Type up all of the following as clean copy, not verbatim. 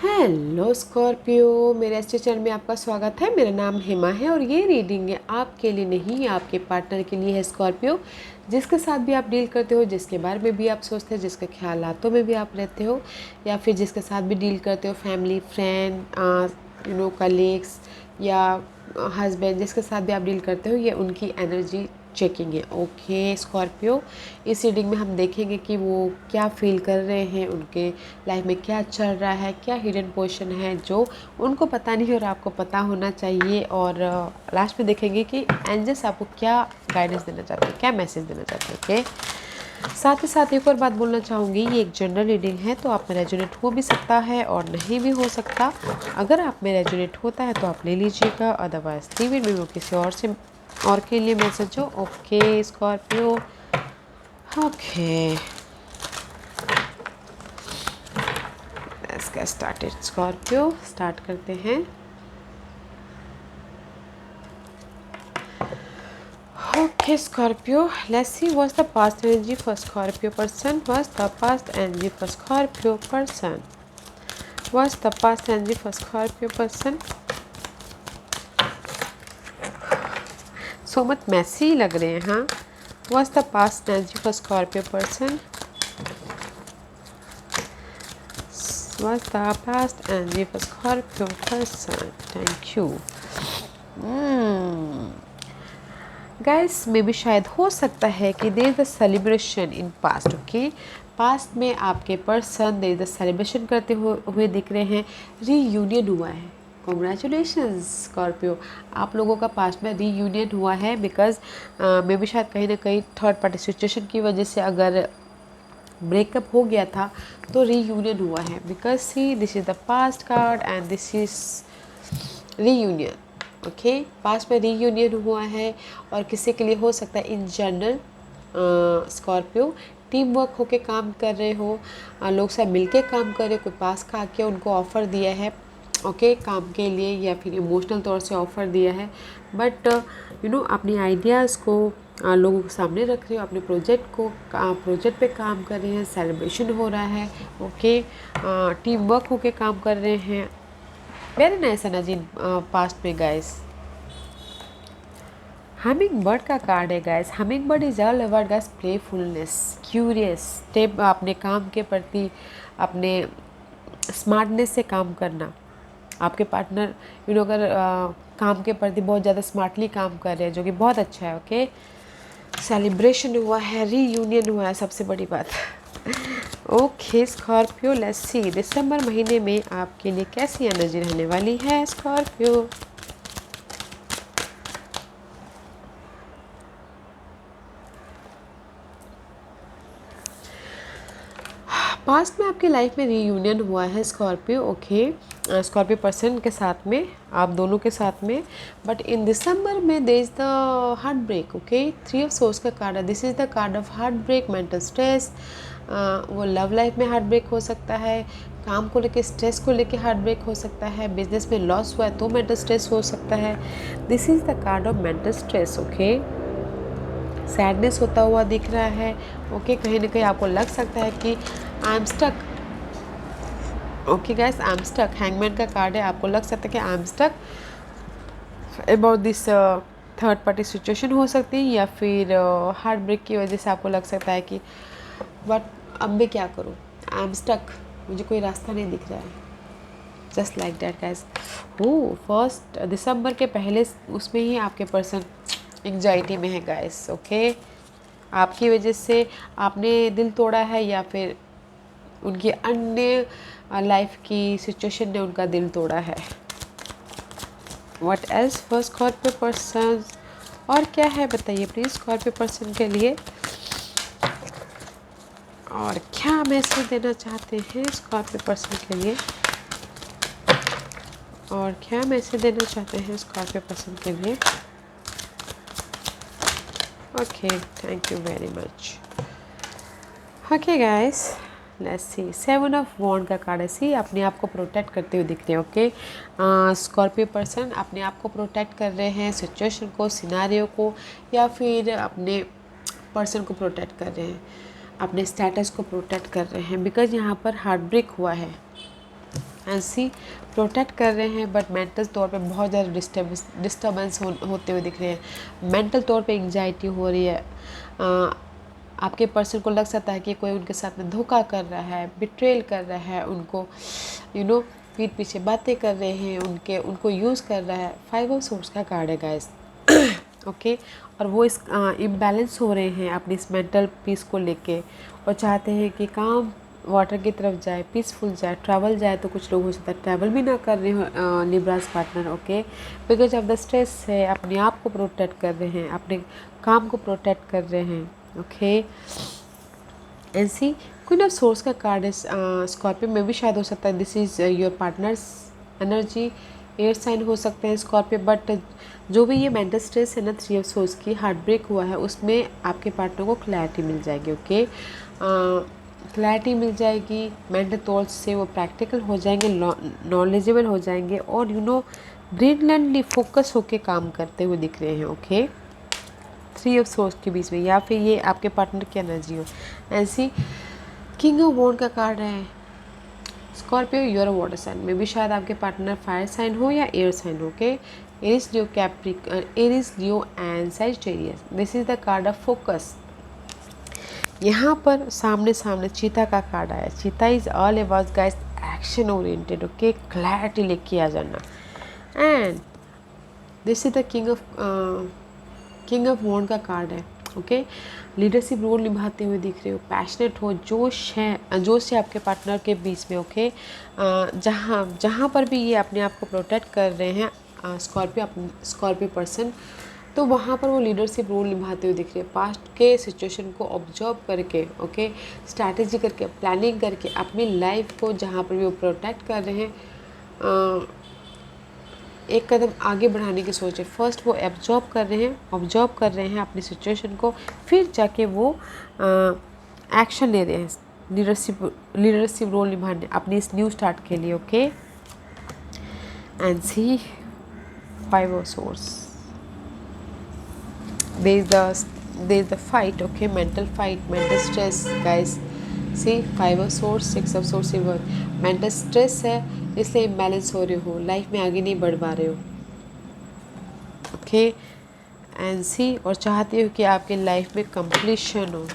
Hello Scorpio, मेरे astro channel में आपका स्वागत है। मेरा नाम हेमा है और ये रीडिंग है आपके लिए नहीं, आपके पार्टनर के लिए है स्कॉर्पियो। जिसके साथ भी आप डील करते हो, जिसके बारे में भी आप सोचते हो, जिसके ख्यालातों में भी आप रहते हो, या फिर जिसके साथ भी डील करते हो, फैमिली, फ्रेंड, कलीग्स या हस्बैंड, जिसके साथ भी आप डील करते हो, ये उनकी एनर्जी चेकिंग है। ओके स्कॉर्पियो, इस रीडिंग में हम देखेंगे कि वो क्या फील कर रहे हैं, उनके लाइफ में क्या चल रहा है, क्या हिडन पोर्शन है जो उनको पता नहीं और आपको पता होना चाहिए। और लास्ट में देखेंगे कि एंजल्स आपको क्या गाइडेंस देना चाहते हैं, क्या मैसेज देना चाहते हैं। ओके, साथ ही साथ एक और बात बोलना चाहूँगी, ये एक जनरल रीडिंग है तो आप में रेजोनेट हो भी सकता है और नहीं भी हो सकता। अगर आप में रेजोनेट होता है तो आप ले लीजिएगा, अदरवाइज टीवी में वो किसी और के लिए मैसेज हो। Okay Scorpio, okay let's get started. Scorpio start करते हैं। Okay Scorpio, let's see what's the past energy for Scorpio person. What's the past energy for Scorpio person. What's the past energy for Scorpio person. So much messy लग रहे हैं। हाँ, what's the past energy for Scorpio person. What's the past energy for Scorpio person? Thank you. Guys, मे भी शायद हो सकता है कि there is a celebration in past. Okay, past में आपके person there is a celebration करते हुए दिख रहे हैं। रीयूनियन हुआ है। कॉन्ग्रेचुलेशंस स्कॉर्पियो, आप लोगों का पास्ट में रीयूनियन हुआ है। बिकॉज मे भी शायद कहीं ना कहीं थर्ड पार्टी सिचुएशन की वजह से अगर ब्रेकअप हो गया था तो रीयूनियन हुआ है। Because see this is the past card and this is reunion. Okay, past में रीयूनियन हुआ है और किसी के लिए हो सकता है in general Scorpio team work होके काम कर रहे हो, लोग सब मिलके काम कर रहे हो, कोई पास का आके उनको ऑफ़र दिया है ओके काम के लिए, या फिर इमोशनल तौर से ऑफ़र दिया है। बट अपनी आइडियाज़ को लोगों के सामने रख रहे हो, अपने प्रोजेक्ट पे काम कर रहे हैं, सेलिब्रेशन हो रहा है। ओके, टीम वर्क होके काम कर रहे हैं। वेरी नाइस एनर्जी पास्ट में गाइस। हमिंग बर्ड का कार्ड है guys. Humming bird is all about guys playfulness, curious step, अपने काम के प्रति अपने स्मार्टनेस से काम करना। आपके पार्टनर अगर काम के प्रति बहुत ज़्यादा स्मार्टली काम कर रहे हैं, जो कि बहुत अच्छा है। ओके, सेलिब्रेशन हुआ है, रीयूनियन हुआ है, सबसे बड़ी बात। ओके स्कॉर्पियो, लेट्स सी दिसंबर महीने में आपके लिए कैसी एनर्जी रहने वाली है स्कॉर्पियो। पास्ट में आपकी लाइफ में रीयूनियन हुआ है स्कॉर्पियो। ओके, स्कॉर्पियो पर्सन के साथ में, आप दोनों के साथ में। बट इन दिसंबर में there is the heartbreak. Okay, 3 of swords का कार्ड है। This is the card of heartbreak, mental stress. वो लव लाइफ में हार्ट ब्रेक हो सकता है, काम को लेके स्ट्रेस को लेके हार्ट ब्रेक हो सकता है, बिजनेस में लॉस हुआ है तो मेंटल स्ट्रेस हो सकता है। This is the card of mental stress. Okay, sadness होता हुआ दिख रहा है। ओके, कहीं ना कहीं आपको लग सकता है कि I am stuck. Okay guys, I am stuck, hangman का कार्ड है। आपको लग सकता है कि I am stuck about this third party situation हो सकती है, या फिर हार्ट ब्रेक की वजह से आपको लग सकता है कि बट अब मैं क्या करूँ, आई एम स्टक, मुझे कोई रास्ता नहीं दिख रहा है। Just like that guys. ओ, 1 दिसंबर के पहले उसमें ही आपके पर्सन एंग्जाइटी में है गाइस। ओके, आपकी वजह से आपने दिल तोड़ा है, या फिर उनकी अन्य लाइफ की सिचुएशन ने उनका दिल तोड़ा है। What else for Scorpio person, और क्या है बताइए प्लीज़ स्कॉर्पियो पर्सन के लिए, और क्या मैसेज देना चाहते हैं स्कॉर्पियो पर्सन के लिए, और क्या मैसेज देना चाहते हैं स्कॉर्पियो पर्सन के लिए। Okay, thank you very much. Okay guys, let's see 7 of wand का कार्ड है। सी अपने आप को प्रोटेक्ट करते हुए दिख रहे हैं। ओके, स्कॉर्पियो पर्सन अपने आप को प्रोटेक्ट कर रहे हैं, सिचुएशन को, सिनारियो को, या फिर अपने पर्सन को प्रोटेक्ट कर रहे हैं, अपने स्टेटस को प्रोटेक्ट कर रहे हैं। बिकॉज यहाँ पर हार्ट ब्रेक हुआ है। एंड सी प्रोटेक्ट कर रहे हैं, बट मेंटल तौर पे बहुत ज़्यादा डिस्टर्बेंस होते हुए दिख रहे हैं। मेंटल तौर पे एंग्जाइटी हो रही है। आपके पर्सन को लग सकता है कि कोई उनके साथ में धोखा कर रहा है, बिट्रेल कर रहा है उनको, पीठ पीछे बातें कर रहे हैं, उनको यूज़ कर रहा है। 5 ऑफ सोर्स का कार्ड है गाइस। ओके और वो इस इम्बैलेंस हो रहे हैं अपनी इस मेंटल पीस को लेके, और चाहते हैं कि काम वाटर की तरफ जाए, पीसफुल जाए, ट्रैवल जाए। तो कुछ लोग हो सकता है ट्रैवल भी ना कर रहे हो Libras partner. Okay because of the stress है, अपने आप को प्रोटेक्ट कर रहे हैं, अपने काम को प्रोटेक्ट कर रहे हैं। Okay and see queen of swords का कार्ड है स्कॉर्पियो में भी शायद हो सकता है this is your partner's energy. Air sign हो सकते हैं स्कॉर्पियो, बट जो भी ये मेंटल स्ट्रेस है ना 3 ऑफ सोर्स की हार्ट ब्रेक हुआ है, उसमें आपके पार्टनर को क्लैरिटी मिल जाएगी। ओके क्लैरिटी मिल जाएगी, मेंटल तौर से वो प्रैक्टिकल हो जाएंगे, नॉलेजेबल हो जाएंगे, और ब्रिलियंटली फोकस होके काम करते हुए दिख रहे हैं। ओके 3 ऑफ सोर्स के बीच में, या फिर ये आपके पार्टनर की एनर्जी हो। ऐसी किंग ऑफ वॉन्ड का कार्ड है स्कॉर्पियो, यूर वाटर साइन में भी शायद आपके पार्टनर फायर साइन हो या एयर साइन हो। Okay Aries Leo Aries Leo and Sagittarius. This is the card of focus. यहाँ पर सामने सामने चीता का कार्ड आया। Cheetah is all about guys action oriented. Okay clarity लेके आ जाना। And this is the king of wand का कार्ड है। ओके लीडरशिप रोल निभाते हुए दिख रहे हो, पैशनेट हो, जोश है आपके पार्टनर के बीच में। ओके जहाँ पर भी ये अपने आप को प्रोटेक्ट कर रहे हैं स्कॉर्पियो पर्सन, तो वहाँ पर वो लीडरशिप रोल निभाते हुए दिख रहे हैं। पास्ट के सिचुएशन को ऑब्जर्व करके, ओके स्ट्रैटेजी करके, प्लानिंग करके अपनी लाइफ को जहाँ पर भी वो प्रोटेक्ट कर रहे हैं एक कदम आगे बढ़ाने की सोच है। फर्स्ट वो ऑब्जर्व कर रहे हैं अपनी सिचुएशन को, फिर जाके वो एक्शन ले रहे हैं लीडरशिप रोल निभाने अपनी इस न्यू स्टार्ट के लिए। Okay and see 5 of swords, there is the fight, okay mental stress guys। see 5 of swords 6 of swords mental stress है, इसलिए इम्बैलेंस हो रहे हो, लाइफ में आगे नहीं बढ़ पा रहे हो। ओके एंड सी और चाहती हो कि आपकी लाइफ में कंप्लीशन हो।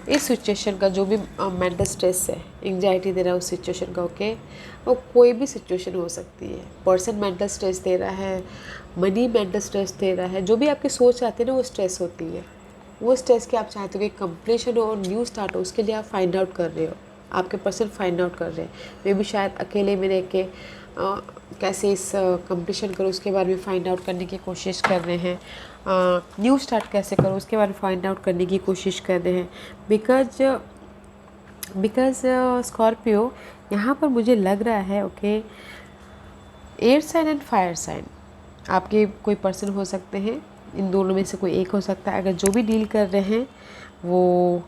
इस सिचुएशन का जो भी मेंटल स्ट्रेस है, एंग्जाइटी दे रहा है उस सिचुएशन का। ओके वो कोई भी सिचुएशन हो सकती है। पर्सन मेंटल स्ट्रेस दे रहा है, मनी मेंटल स्ट्रेस दे रहा है, जो भी आपकी सोच आती है ना वो स्ट्रेस होती है। वो स्ट्रेस के आप चाहते हो कि कंप्लीशन हो और न्यू स्टार्ट हो, उसके लिए आप फाइंड आउट कर रहे हो, आपके पर्सन फाइंड आउट कर रहे हैं। मे भी शायद अकेले में रह के कैसे इस कंप्लीशन करो उसके बारे में फाइंड आउट करने की कोशिश कर रहे हैं। न्यू स्टार्ट कैसे करो उसके बारे में फाइंड आउट करने की कोशिश कर रहे हैं। बिकॉज स्कॉर्पियो यहाँ पर मुझे लग रहा है okay air sign and fire sign आपके कोई पर्सन हो सकते हैं, इन दोनों में से कोई एक हो सकता है। अगर जो भी डील कर रहे हैं वो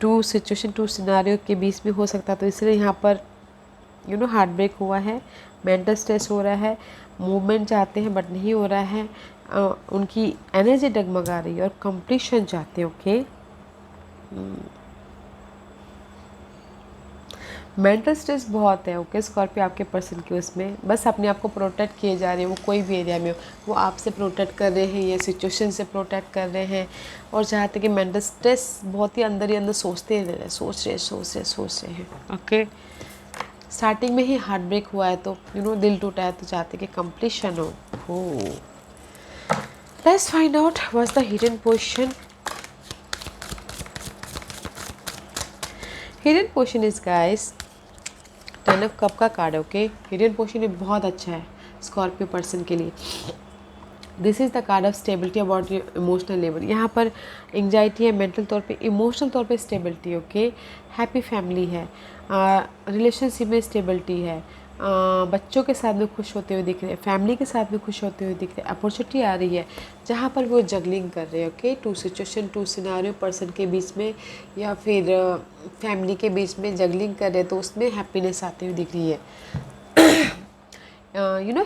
टू सिनारियो के बीच में हो सकता है, तो इसलिए यहाँ पर हार्ट ब्रेक हुआ है, मेंटल स्ट्रेस हो रहा है, मूवमेंट चाहते हैं बट नहीं हो रहा है, उनकी एनर्जी डगमगा रही है और कंप्लीशन चाहते हैं। ओके मेंटल स्ट्रेस बहुत है। ओके स्कॉर्पियो आपके पर्सन के उसमें बस अपने आप को प्रोटेक्ट किए जा रहे हैं। वो कोई भी एरिया में हो, वो आपसे प्रोटेक्ट कर रहे हैं या सिचुएशन से प्रोटेक्ट कर रहे हैं, और चाहते कि मेंटल स्ट्रेस बहुत ही अंदर सोचते रह रहे, सोच रहे हैं। ओके स्टार्टिंग में ही हार्ट ब्रेक हुआ है तो दिल टूटा है, तो चाहते कि कंप्लीशन हो। Let's find out what's the hidden position. Hidden position is guys 10 of cup का कार्ड है। ओके हिडन पोजीशन ये बहुत अच्छा है स्कॉर्पियो पर्सन के लिए। This is the card of stability about your emotional level. यहाँ पर एंग्जाइटी है, मेंटल तौर पे, इमोशनल तौर पे स्टेबिलिटी। ओके हैप्पी फैमिली है, रिलेशनशिप में स्टेबिलिटी है, बच्चों के साथ में खुश होते हुए दिख रहे हैं, फैमिली के साथ में खुश होते हुए दिख रहे हैं। अपॉर्चुनिटी आ रही है जहाँ पर वो जगलिंग कर रहे हैं। ओके टू सिनेरियो पर्सन के बीच में या फिर फैमिली के बीच में जगलिंग कर रहे हैं, तो उसमें हैप्पीनेस आती हुई दिख रही है।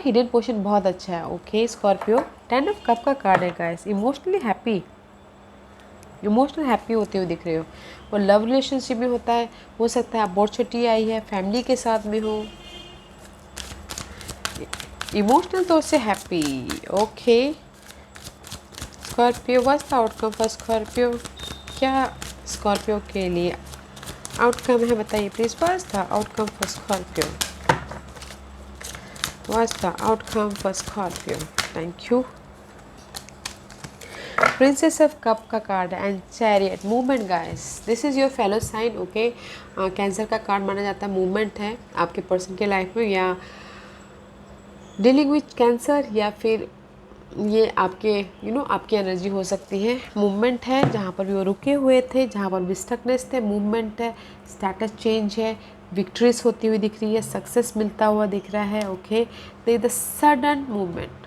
हिडन पोजीशन बहुत अच्छा है। ओके स्कॉर्पियो 10 ऑफ कप का कार्ड है guys, emotionally happy. Emotional happy होते हुए दिख रहे हो। वो लव रिलेशनशिप में होता है, हो सकता है अपॉर्चुनिटी आई है, फैमिली के साथ में हो, इमोशनल तौर से happy. Okay Scorpio, what's the outcome for Scorpio? क्या स्कॉर्पियो के लिए आउटकम है, बताइए please. What's the outcome for Scorpio? What's the outcome for Scorpio? Thank you. Princess of cup का card and chariot, movement guys, this is your fellow sign. Okay cancer का card माना जाता है, movement है आपके person के life में, या डीलिंग विथ कैंसर, या फिर ये आपके आपकी एनर्जी हो सकती है। मूवमेंट है, जहाँ पर भी वो रुके हुए थे, जहाँ पर भी स्टकनेस थे, मूवमेंट है, स्टेटस चेंज है, विक्ट्रीज होती हुई दिख रही है, सक्सेस मिलता हुआ दिख रहा है। Okay the sudden movement,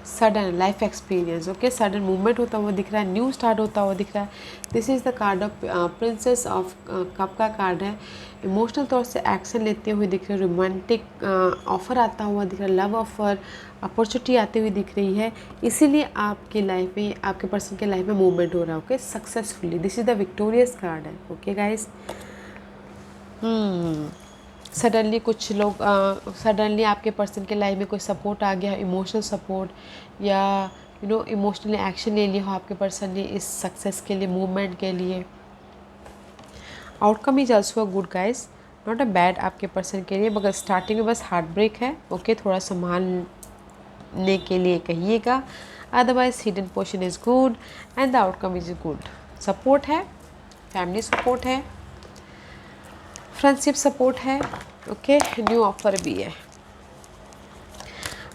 sudden life experience. Okay sudden movement होता हुआ दिख रहा है, न्यू स्टार्ट होता हुआ दिख रहा है। This is the card of princess of cup का कार्ड है। इमोशनल तौर से एक्शन लेते हुए दिख रहे हो, रोमांटिक ऑफर आता हुआ दिख रहा है, लव ऑफर, अपॉर्चुनिटी आती हुई दिख रही है। इसीलिए आपकी लाइफ में, आपके पर्सन के लाइफ में मूवमेंट हो रहा है। Okay successfully, this is the victorious card है। ओके गाइज, सडनली कुछ लोग सडनली आपके पर्सन के लाइफ में कोई सपोर्ट आ गया, इमोशनल सपोर्ट, या इमोशनली एक्शन ले लिया हो आपके पर्सन ने इस सक्सेस के लिए, मूवमेंट के लिए। Outcome is also a good guys, not a bad आपके पर्सन के लिए, मगर स्टार्टिंग में बस हार्ट ब्रेक है। ओके थोड़ा संभालने के लिए कहिएगा, otherwise hidden portion is good and the outcome is good. Support है, फैमिली सपोर्ट है, फ्रेंडशिप सपोर्ट है। ओके न्यू ऑफर भी है।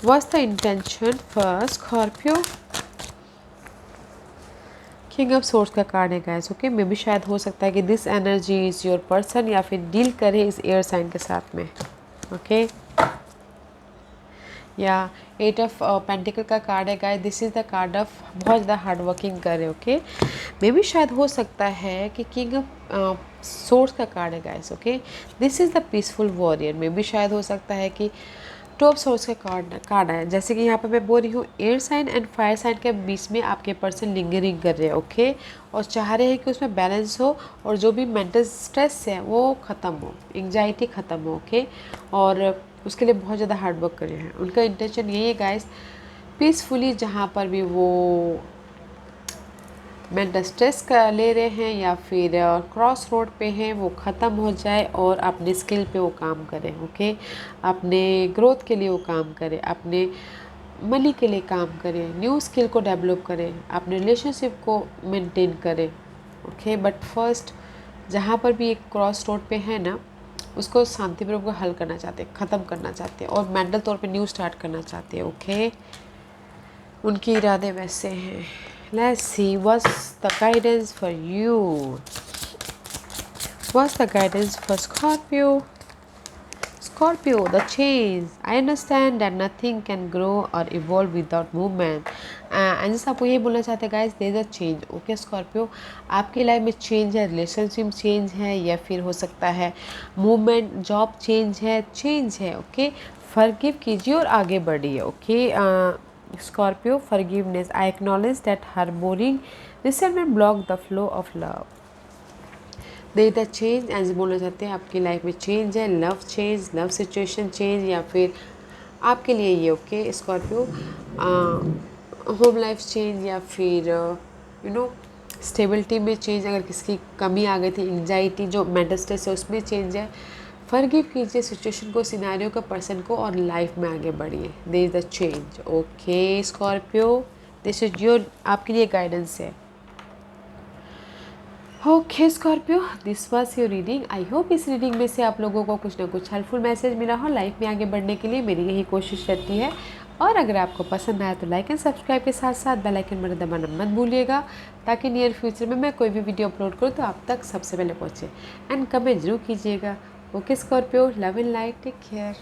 What's the intention for Scorpio? King of swords का कार्ड है गाइस। ओके मे भी शायद हो सकता है कि this energy is your person, या फिर डील करे इस एयर साइन के साथ में। ओके या एट ऑफ पेंटिकल का कार्ड है guys. This is the card of बहुत ज़्यादा हार्ड वर्किंग करे। ओके मे भी शायद हो सकता है कि किंग ऑफ सोर्स का कार्ड है guys. Okay this is the peaceful warrior. मे भी शायद हो सकता है कि टू ऑफ सोर्स का कार्ड है, जैसे कि यहाँ पर मैं बोल रही हूँ air sign and fire sign के बीच में आपके पर्सन लिंगरिंग कर रहे हैं। ओके और चाह रहे हैं कि उसमें बैलेंस हो, और जो भी मेंटल स्ट्रेस है वो ख़त्म हो, एंग्जाइटी ख़त्म हो। ओके और उसके लिए बहुत ज़्यादा हार्ड वर्क कर रहे हैं। उनका इंटेंशन यही है गाइस, पीसफुली जहाँ पर भी वो मेंटल स्ट्रेस का ले रहे हैं या फिर क्रॉस रोड पे हैं, वो ख़त्म हो जाए और अपने स्किल पे वो काम करें। ओके अपने ग्रोथ के लिए वो काम करें, अपने मनी के लिए काम करें, न्यू स्किल को डेवलप करें, अपने रिलेशनशिप को मेंटेन करें। ओके बट फर्स्ट जहाँ पर भी एक क्रॉस रोड पे है ना, उसको शांतिपूर्वक हल करना चाहते हैं, ख़त्म करना चाहते हैं, और मेंटल तौर पे न्यू स्टार्ट करना चाहते हैं। ओके उनके इरादे वैसे हैं। Let's see what's the guidance for you. What's the guidance for Scorpio? Scorpio, the change. I understand that nothing can grow or evolve without movement. And जैसे आपको ये बोलना चाहते हैं guys, there is a change. Okay Scorpio, आपकी life में change है, relationship change है, या फिर हो सकता है मूवमेंट, जॉब चेंज है। ओके फॉरगिव कीजिए और आगे बढ़िए। Okay Scorpio, forgiveness. I acknowledge that harboring resentment block the flow of love. There is a change, as बोलना चाहते हैं आपकी लाइफ में चेंज है, love change, love situation change, या फिर आपके लिए ये okay Scorpio home life change, या फिर स्टेबिलिटी में चेंज, अगर किसी की कमी आ गई थी, एंग्जाइटी जो मेंटल स्ट्रेस है उसमें चेंज है। फॉरगिव कीजिए सिचुएशन को, सिनेरियो को, पर्सन को, और लाइफ में आगे बढ़िए। There is the change. Okay Scorpio this is your, आपके लिए गाइडेंस है। Okay Scorpio this was your reading. I hope इस रीडिंग में से आप लोगों को कुछ ना कुछ हेल्पफुल मैसेज मिला हो। लाइफ में आगे बढ़ने के लिए मेरी यही कोशिश रहती है, और अगर आपको पसंद आया तो लाइक एंड सब्सक्राइब के साथ साथ बेल आइकन बटन दबाना मत भूलिएगा, ताकि नियर फ्यूचर में मैं कोई भी वीडियो अपलोड करूँ तो आप तक सबसे पहले पहुँचे। एंड कमेंट जरूर कीजिएगा। Okay Scorpio, love and light, take care.